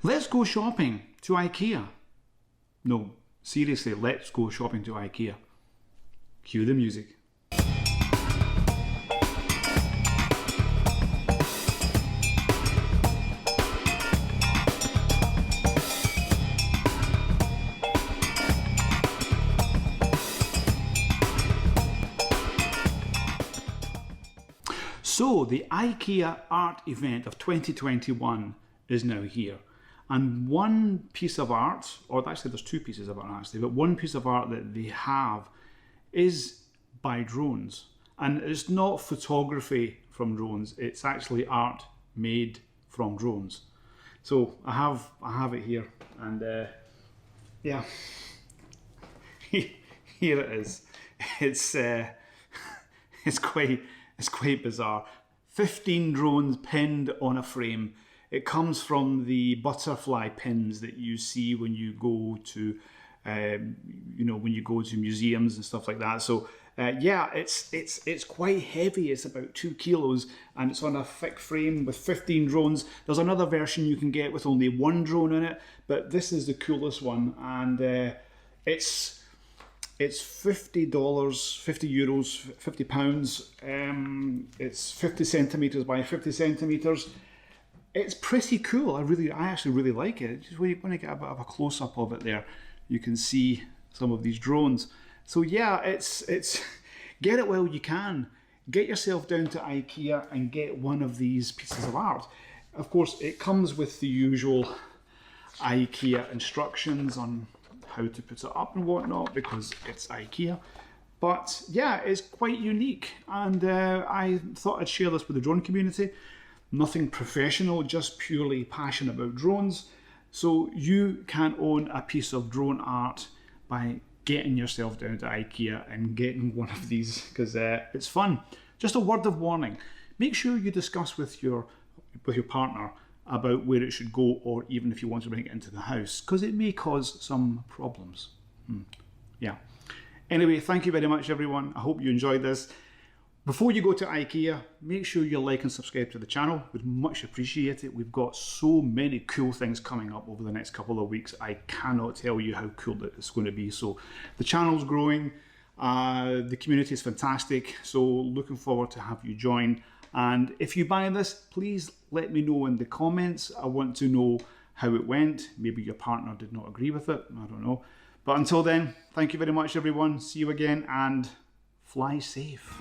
Let's go shopping to IKEA. No, seriously, let's go shopping to IKEA. Cue the music. So the IKEA art event of 2021 is now here. And one piece of art, or actually there's two pieces of art actually, but one piece of art that they have is by drones. And it's not photography from drones, it's actually art made from drones. So I have it here, and yeah, here it is. It's quite bizarre. 15 drones pinned on a frame. It comes from the butterfly pins that you see when you go to, when you go to museums and stuff like that. So yeah, it's quite heavy. It's about 2 kilos, and it's on a thick frame with 15 drones. There's another version you can get with only 1 drone in it, but this is the coolest one, and it's $50, 50 euros, 50 pounds. It's 50 centimeters by 50 centimeters. It's pretty cool. I actually really like it. Just when you want to get a bit of a close up of it there, you can see some of these drones. So yeah, it's get it while you can. Get yourself down to IKEA and get one of these pieces of art. Of course, it comes with the usual IKEA instructions on how to put it up and whatnot, because it's IKEA. But yeah, it's quite unique, and I thought I'd share this with the drone community. Nothing professional, just purely passion about drones. So you can own a piece of drone art by getting yourself down to IKEA and getting one of these, because it's fun. Just a word of warning, make sure you discuss with your partner about where it should go, or even if you want to bring it into the house, because it may cause some problems. Yeah. Anyway, thank you very much everyone. I hope you enjoyed this. Before you go to IKEA, make sure you like and subscribe to the channel. We'd much appreciate it. We've got so many cool things coming up over the next couple of weeks. I cannot tell you how cool it's going to be. So the channel's growing, the community is fantastic. So looking forward to have you join. And if you buy this, please let me know in the comments. I want to know how it went. Maybe your partner did not agree with it, I don't know. But until then, thank you very much everyone. See you again, and fly safe.